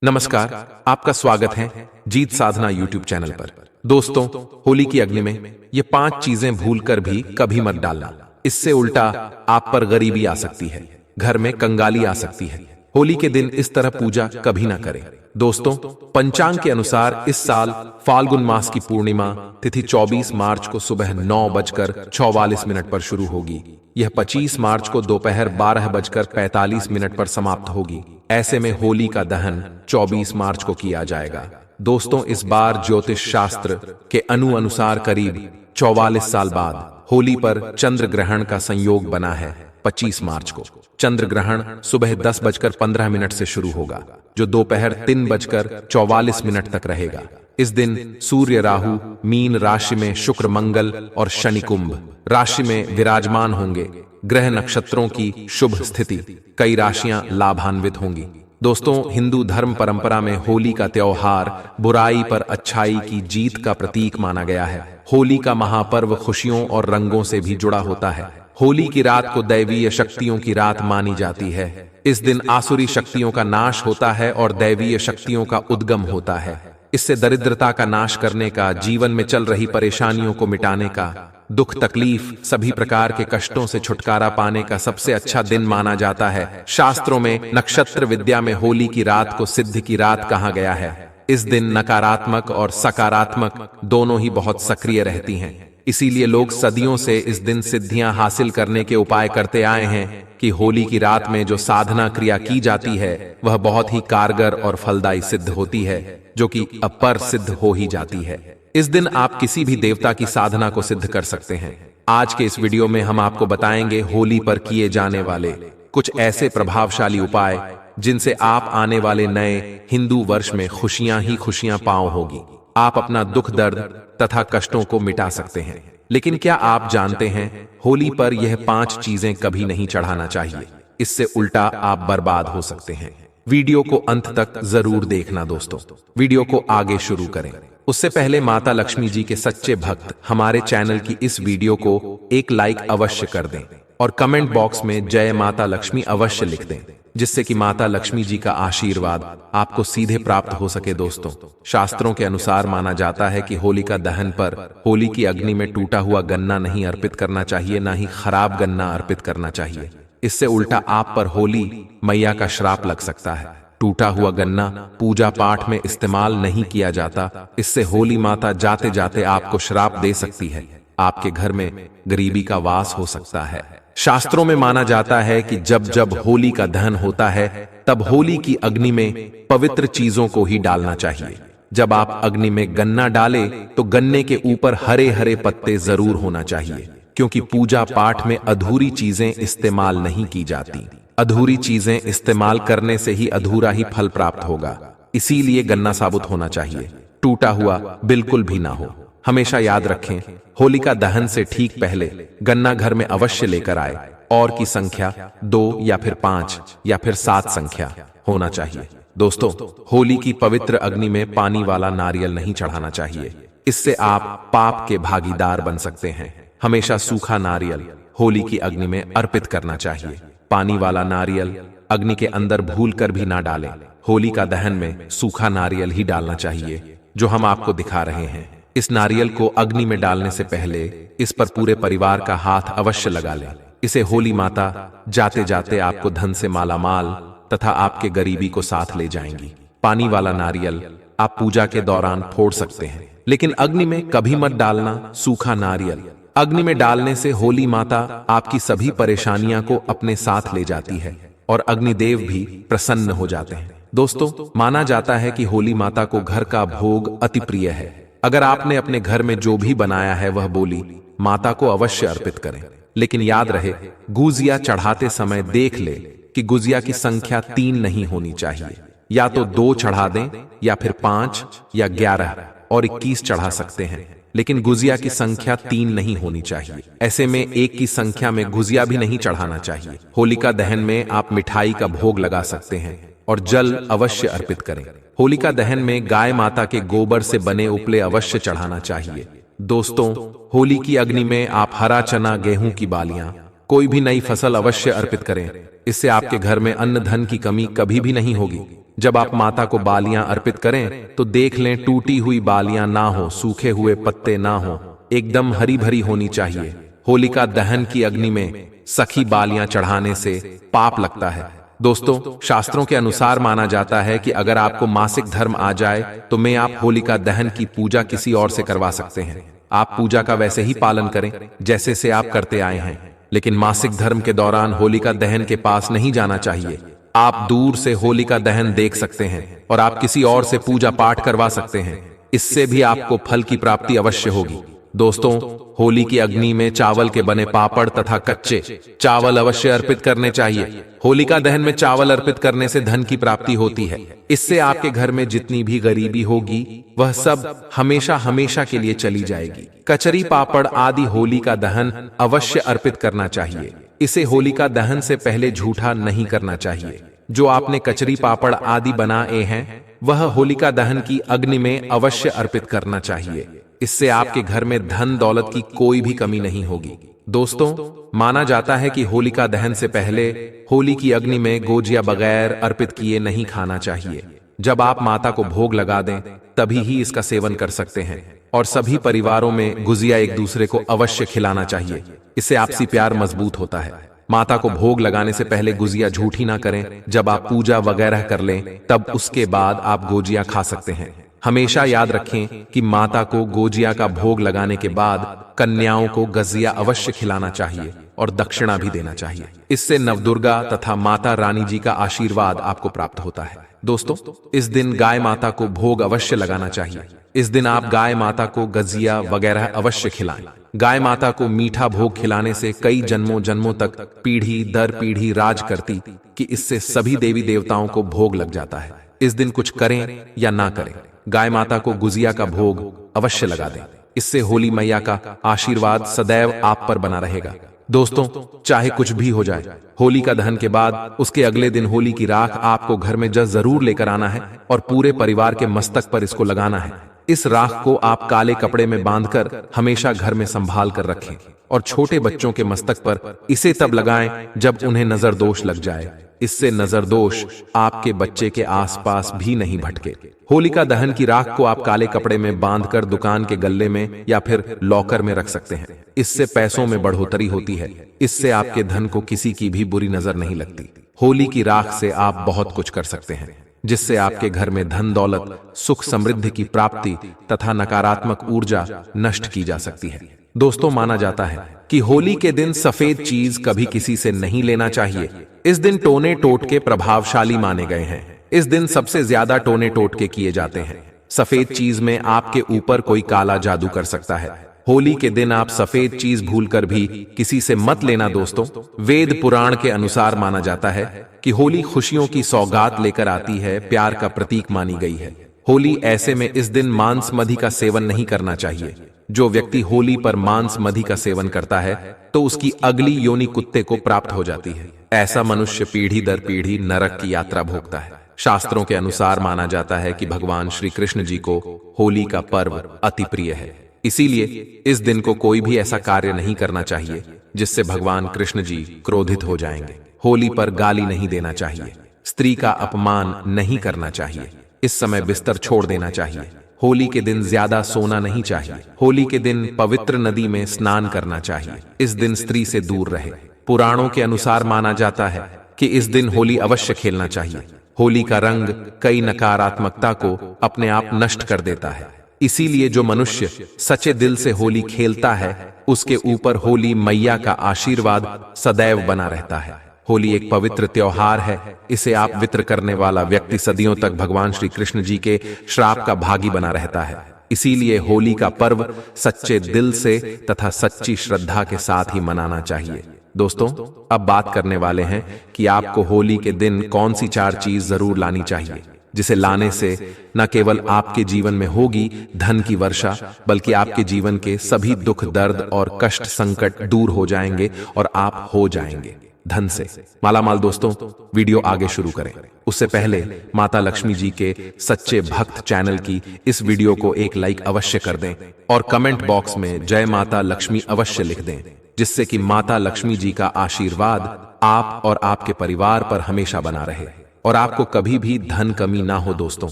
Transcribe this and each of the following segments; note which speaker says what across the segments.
Speaker 1: नमस्कार, आपका स्वागत है जीत साधना यूट्यूब चैनल पर। दोस्तों, होली की अग्नि में ये 5 चीजें भूलकर भी कभी मत डालना। इससे उल्टा आप पर गरीबी आ सकती है, घर में कंगाली आ सकती है। होली के दिन इस तरह पूजा कभी ना करें। दोस्तों, पंचांग के अनुसार इस साल फाल्गुन मास की पूर्णिमा तिथि 24 मार्च को सुबह 9:44 पर शुरू होगी। यह 25 मार्च को दोपहर 12:45 पर समाप्त होगी। ऐसे में होली का दहन 24 मार्च को किया जाएगा। दोस्तों, इस बार ज्योतिष शास्त्र के अनुसार करीब 44 साल बाद होली पर चंद्र ग्रहण का संयोग बना है। 25 मार्च को चंद्र ग्रहण सुबह 10:15 से शुरू होगा, जो दोपहर 3:44 तक रहेगा। इस दिन सूर्य राहु मीन राशि में, शुक्र मंगल और शनि कुंभ राशि में विराजमान होंगे। ग्रह नक्षत्रों की शुभ स्थिति, कई राशियां लाभान्वित होंगी। दोस्तों, हिंदू धर्म परंपरा में होली का त्योहार बुराई पर अच्छाई की जीत का प्रतीक माना गया है। होली का महापर्व खुशियों और रंगों से भी जुड़ा होता है। होली की रात को दैवीय शक्तियों की रात मानी जाती है। इस दिन आसुरी शक्तियों का नाश होता है और दैवीय शक्तियों का उद्गम होता है। इससे दरिद्रता का नाश करने का, जीवन में चल रही परेशानियों को मिटाने का, दुख तकलीफ सभी प्रकार के कष्टों से छुटकारा पाने का सबसे अच्छा दिन माना जाता है। शास्त्रों में नक्षत्र विद्या में होली की रात को सिद्ध की रात कहा गया है। इस दिन नकारात्मक और सकारात्मक दोनों ही बहुत सक्रिय रहती हैं। इसीलिए लोग सदियों से इस दिन सिद्धियां हासिल करने के उपाय करते आए हैं कि होली की रात में जो साधना क्रिया की जाती है वह बहुत ही कारगर और फलदायी सिद्ध होती है, जो कि अपर सिद्ध हो ही जाती है। इस दिन आप किसी भी देवता की साधना को सिद्ध कर सकते हैं। आज के इस वीडियो में हम आपको बताएंगे होली पर किए जाने वाले कुछ ऐसे प्रभावशाली उपाय जिनसे आप आने वाले नए हिंदू वर्ष में खुशियां ही खुशियां पाओ होगी। आप अपना दुख दर्द तथा कष्टों को मिटा सकते हैं। लेकिन क्या आप जानते हैं, होली पर यह 5 चीजें कभी नहीं चढ़ाना चाहिए। इससे उल्टा आप बर्बाद हो सकते हैं। वीडियो को अंत तक जरूर देखना। दोस्तों, वीडियो को आगे शुरू करें उससे पहले माता लक्ष्मी जी के सच्चे भक्त हमारे चैनल की इस वीडियो को एक लाइक अवश्य कर दें और कमेंट बॉक्स में जय माता लक्ष्मी अवश्य लिख दें, जिससे कि माता लक्ष्मी जी का आशीर्वाद आपको सीधे प्राप्त हो सके। दोस्तों, शास्त्रों के अनुसार माना जाता है कि होलिका दहन पर होली की अग्नि में टूटा हुआ गन्ना नहीं अर्पित करना चाहिए, ना ही खराब गन्ना अर्पित करना चाहिए। इससे उल्टा आप पर होली मैया का श्राप लग सकता है। टूटा हुआ गन्ना पूजा पाठ में इस्तेमाल नहीं किया जाता। इससे होली माता जाते जाते आपको श्राप दे सकती है। आपके घर में गरीबी का वास हो सकता है। शास्त्रों में माना जाता है कि जब जब होली का दहन होता है तब होली की अग्नि में पवित्र चीजों को ही डालना चाहिए। जब आप अग्नि में गन्ना डालें तो गन्ने के ऊपर हरे हरे पत्ते जरूर होना चाहिए, क्योंकि पूजा पाठ में अधूरी चीजें इस्तेमाल नहीं की जाती। अधूरी चीजें इस्तेमाल करने से ही अधूरा ही फल प्राप्त होगा। इसीलिए गन्ना साबुत होना चाहिए, टूटा हुआ बिल्कुल भी ना हो। हमेशा याद रखें, होलिका दहन से ठीक पहले गन्ना घर में अवश्य लेकर आए और की संख्या 2 या फिर 5 या फिर 7 संख्या होना चाहिए। दोस्तों, होली की पवित्र अग्नि में पानी वाला नारियल नहीं चढ़ाना चाहिए। इससे आप पाप के भागीदार बन सकते हैं। हमेशा सूखा नारियल होली की अग्नि में अर्पित करना चाहिए। पानी वाला नारियल अग्नि के अंदर भूल कर भी ना डालें। होली का दहन में सूखा नारियल ही डालना चाहिए, जो हम आपको दिखा रहे हैं। इस नारियल को अग्नि में डालने से पहले इस पर पूरे परिवार का हाथ अवश्य लगा लें। इसे होली माता जाते जाते आपको धन से मालामाल तथा आपके गरीबी को साथ ले जाएंगी। पानी वाला नारियल आप पूजा के दौरान फोड़ सकते हैं, लेकिन अग्नि में कभी मत डालना। सूखा नारियल अग्नि में डालने से होली माता आपकी सभी परेशानियां को अपने साथ ले जाती है और अग्निदेव भी प्रसन्न हो जाते हैं। दोस्तों, माना जाता है कि होली माता को घर का भोग अति प्रिय है। अगर आपने अपने घर में जो भी बनाया है वह बोली माता को अवश्य अर्पित करें। लेकिन याद रहे, गुजिया चढ़ाते समय देख ले कि गुजिया की संख्या 3 नहीं होनी चाहिए। या तो 2 चढ़ा दें या फिर 5 या 11 और 21 चढ़ा सकते हैं, लेकिन गुजिया की संख्या 3 नहीं होनी चाहिए। ऐसे में 1 की संख्या में गुजिया भी नहीं चढ़ाना चाहिए। होलिका दहन में आप मिठाई का भोग लगा सकते हैं और जल अवश्य अर्पित करें। होलिका दहन में गाय माता के गोबर से बने उपले अवश्य चढ़ाना चाहिए। दोस्तों, होली की अग्नि में आप हरा चना, गेहूं की बालियां, कोई भी नई फसल अवश्य अर्पित करें। इससे आपके घर में अन्न धन की कमी कभी भी नहीं होगी। जब आप माता को बालियां अर्पित करें तो देख लें टूटी हुई बालियां ना हो, सूखे हुए पत्ते ना हो, एकदम हरी भरी होनी चाहिए। होलिका दहन की अग्नि में सखी बालियां चढ़ाने से पाप लगता है। दोस्तों, शास्त्रों के अनुसार माना जाता है कि अगर आपको मासिक धर्म आ जाए तो मैं आप होलिका दहन की पूजा किसी और से करवा सकते हैं। आप पूजा का वैसे ही पालन करें जैसे से आप करते आए हैं, लेकिन मासिक धर्म के दौरान होलिका दहन के पास नहीं जाना चाहिए। आप दूर से होलिका दहन देख सकते हैं और आप किसी और से पूजा पाठ करवा सकते हैं। इससे भी आपको फल की प्राप्ति अवश्य होगी। दोस्तों, होली की अग्नि में चावल के बने पापड़ तथा कच्चे चावल अवश्य अर्पित करने चाहिए। होलिका दहन में चावल अर्पित करने से धन की प्राप्ति होती है। इससे आपके घर में जितनी भी गरीबी होगी वह सब हमेशा हमेशा के लिए चली जाएगी। कचरी पापड़ आदि होलिका दहन अवश्य अर्पित करना चाहिए। इसे होलिका दहन से पहले झूठा नहीं करना चाहिए। जो आपने कचरी पापड़ आदि बनाए हैं वह होलिका दहन की अग्नि में अवश्य अर्पित करना चाहिए। इससे आपके घर में धन दौलत की कोई भी कमी नहीं होगी। दोस्तों, माना जाता है कि होलिका दहन से पहले होली की अग्नि में गोजिया बगैर अर्पित किए नहीं खाना चाहिए। जब आप माता को भोग लगा दें तभी ही इसका सेवन कर सकते हैं और सभी परिवारों में गुजिया एक दूसरे को अवश्य खिलाना चाहिए। इससे आपसी प्यार मजबूत होता है। माता को भोग लगाने से पहले गुजिया झूठी ना करें। जब आप पूजा वगैरह कर लें तब उसके बाद आप गोजिया खा सकते हैं। हमेशा याद रखें कि माता को गोजिया का भोग लगाने के बाद कन्याओं को गजिया अवश्य खिलाना चाहिए और दक्षिणा भी देना चाहिए। इससे नवदुर्गा तथा माता रानी जी का आशीर्वाद आपको प्राप्त होता है। दोस्तों, इस दिन गाय माता को भोग अवश्य लगाना चाहिए। इस दिन आप गाय माता को गजिया वगैरह अवश्य खिलाएं। गाय माता को मीठा भोग खिलाने से कई जन्मों जन्मों तक पीढ़ी दर पीढ़ी राज करती कि इससे सभी देवी देवताओं को भोग लग जाता है। इस दिन कुछ करें या ना करें, गाय माता को गुजिया का भोग अवश्य लगा दें। इससे होली मैया का आशीर्वाद सदैव आप पर बना रहेगा। दोस्तों, चाहे कुछ भी हो जाए, होली का दहन के बाद उसके अगले दिन होली की राख आपको घर में जरूर लेकर आना है और पूरे परिवार के मस्तक पर इसको लगाना है। इस राख को आप काले कपड़े में बांधकर हमेशा घर में संभाल कर रखें और छोटे बच्चों के मस्तक पर इसे तब लगाएं जब उन्हें नजर दोष लग जाए। इससे नजर दोष आपके बच्चे के आसपास भी नहीं भटके। होलिका दहन की राख को आप काले कपड़े में बांधकर दुकान के गल्ले में या फिर लॉकर में रख सकते हैं। इससे पैसों में बढ़ोतरी होती है। इससे आपके धन को किसी की भी बुरी नजर नहीं लगती। होली की राख से आप बहुत कुछ कर सकते हैं, जिससे आपके घर में धन दौलत, सुख समृद्धि की प्राप्ति तथा नकारात्मक ऊर्जा नष्ट की जा सकती है। दोस्तों, माना जाता है कि होली के दिन सफेद चीज कभी किसी से नहीं लेना चाहिए। इस दिन टोने टोटके प्रभावशाली माने गए हैं। इस दिन सबसे ज्यादा टोने टोटके किए जाते हैं। सफेद चीज में आपके ऊपर कोई काला जादू कर सकता है। होली के दिन आप सफेद चीज भूलकर भी किसी से मत लेना। दोस्तों, वेद पुराण के अनुसार माना जाता है कि होली खुशियों की सौगात लेकर आती है, प्यार का प्रतीक मानी गई है। होली ऐसे में इस दिन मांस मदि का सेवन नहीं करना चाहिए। जो व्यक्ति होली पर मांस मदि का सेवन करता है तो उसकी अगली योनि कुत्ते को प्राप्त हो जाती है। ऐसा मनुष्य पीढ़ी दर पीढ़ी नरक की यात्रा भोगता है। शास्त्रों के अनुसार माना जाता है कि भगवान श्री कृष्ण जी को होली का पर्व अति प्रिय है। इसीलिए इस दिन को कोई भी ऐसा कार्य नहीं करना चाहिए जिससे भगवान कृष्ण जी क्रोधित हो जाएंगे। होली पर गाली नहीं देना चाहिए। स्त्री का अपमान नहीं करना चाहिए। इस समय बिस्तर छोड़ देना चाहिए। होली के दिन ज्यादा सोना नहीं चाहिए। होली के दिन पवित्र नदी में स्नान करना चाहिए। इस दिन स्त्री से दूर रहे। पुराणों के अनुसार माना जाता है कि इस दिन होली अवश्य खेलना चाहिए। होली का रंग कई नकारात्मकता को अपने आप नष्ट कर देता है। इसीलिए जो मनुष्य सच्चे दिल से होली खेलता है उसके ऊपर होली मैया का आशीर्वाद सदैव बना रहता है। होली एक पवित्र त्योहार है। इसे आप वित्र करने वाला व्यक्ति सदियों तक भगवान श्री कृष्ण जी के श्राप का भागी बना रहता है। इसीलिए होली का पर्व सच्चे दिल से तथा सच्ची श्रद्धा के साथ ही मनाना चाहिए। दोस्तों, अब बात करने वाले हैं कि आपको होली के दिन कौन सी 4 चीज जरूर लानी चाहिए, जिसे लाने से न केवल आपके जीवन में होगी धन की वर्षा, बल्कि आपके जीवन के सभी दुख दर्द और कष्ट संकट दूर हो जाएंगे और आप हो जाएंगे धन से मालामाल। दोस्तों, वीडियो आगे शुरू करें उससे पहले माता लक्ष्मी जी के सच्चे भक्त चैनल की इस वीडियो को एक लाइक अवश्य कर दें और कमेंट बॉक्स में जय माता लक्ष्मी अवश्य लिख दें, जिससे कि माता लक्ष्मी जी का आशीर्वाद आप और आपके परिवार पर हमेशा बना रहे। और आपको कभी भी धन कमी ना हो। दोस्तों,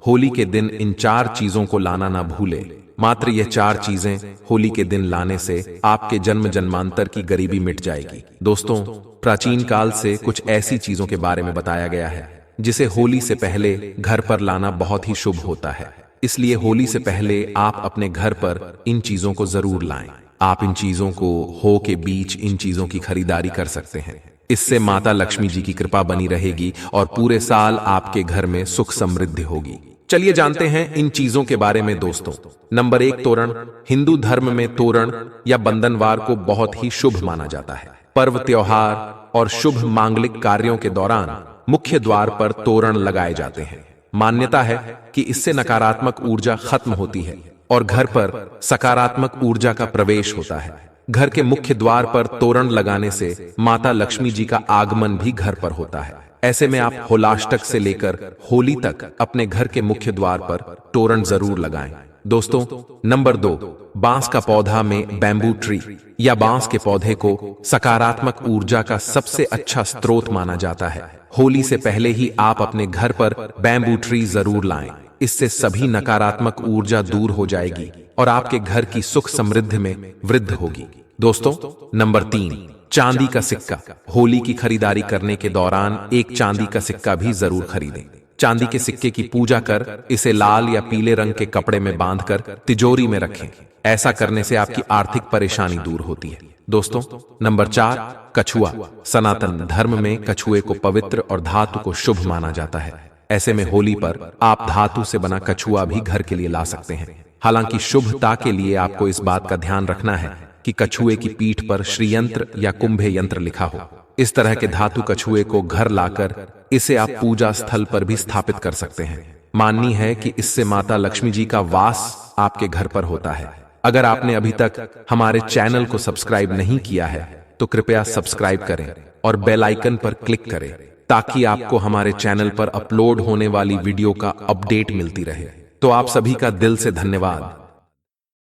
Speaker 1: होली के दिन इन 4 चीजों को लाना ना भूले। मात्र ये 4 चीजें होली के दिन लाने से आपके जन्म जन्मांतर की गरीबी मिट जाएगी। दोस्तों, प्राचीन काल से कुछ ऐसी चीजों के बारे में बताया गया है जिसे होली से पहले घर पर लाना बहुत ही शुभ होता है। इसलिए होली से पहले आप अपने घर पर इन चीजों को जरूर लाएं। आप इन चीजों को हो के बीच इन चीजों की खरीदारी कर सकते हैं। इससे माता लक्ष्मी जी की कृपा बनी रहेगी और पूरे साल आपके घर में सुख समृद्धि होगी। चलिए जानते हैं इन चीजों के बारे में। दोस्तों, नंबर 1, तोरण। हिंदू धर्म में तोरण या बंधनवार को बहुत ही शुभ माना जाता है। पर्व, त्योहार और शुभ मांगलिक कार्यों के दौरान मुख्य द्वार पर तोरण लगाए जाते हैं। मान्यता है कि इससे नकारात्मक ऊर्जा खत्म होती है और घर पर सकारात्मक ऊर्जा का प्रवेश होता है। घर के मुख्य द्वार पर तोरण लगाने से माता लक्ष्मी जी का आगमन भी घर पर होता है। ऐसे में आप होलाष्टक से लेकर होली तक अपने घर के मुख्य द्वार पर तोरण जरूर लगाएं। दोस्तों, नंबर 2, बांस का पौधा में बैम्बू ट्री या बांस के पौधे को सकारात्मक ऊर्जा का सबसे अच्छा स्रोत माना जाता है। होली से पहले ही आप अपने घर पर बैम्बू ट्री जरूर लाएं। इससे सभी नकारात्मक ऊर्जा दूर हो जाएगी और आपके घर की सुख समृद्धि में वृद्धि होगी। दोस्तों, नंबर 3, चांदी का सिक्का। होली की खरीदारी करने के दौरान एक चांदी का सिक्का भी जरूर खरीदें। चांदी के सिक्के की पूजा कर इसे लाल या पीले रंग के कपड़े में बांधकर तिजोरी में रखें। ऐसा करने से आपकी आर्थिक परेशानी दूर होती है। दोस्तों, नंबर 4, कछुआ। सनातन धर्म में कछुए को पवित्र और धातु को शुभ माना जाता है। ऐसे में होली पर आप धातु से बना कछुआ भी घर के लिए ला सकते हैं। हालांकि शुभता के लिए आपको इस बात का ध्यान रखना है कि कछुए की पीठ पर श्रीयंत्र या कुंभे यंत्र लिखा हो। इस तरह के धातु कछुए को घर लाकर इसे आप पूजा स्थल पर भी स्थापित कर सकते हैं। माननी है कि इससे माता लक्ष्मी जी का वास आपके घर पर होता है। अगर आपने अभी तक हमारे चैनल को सब्सक्राइब नहीं किया है तो कृपया सब्सक्राइब करें और बेल आइकन पर क्लिक करें ताकि आपको हमारे चैनल पर अपलोड होने वाली वीडियो का अपडेट मिलती रहे। तो आप सभी का दिल से धन्यवाद।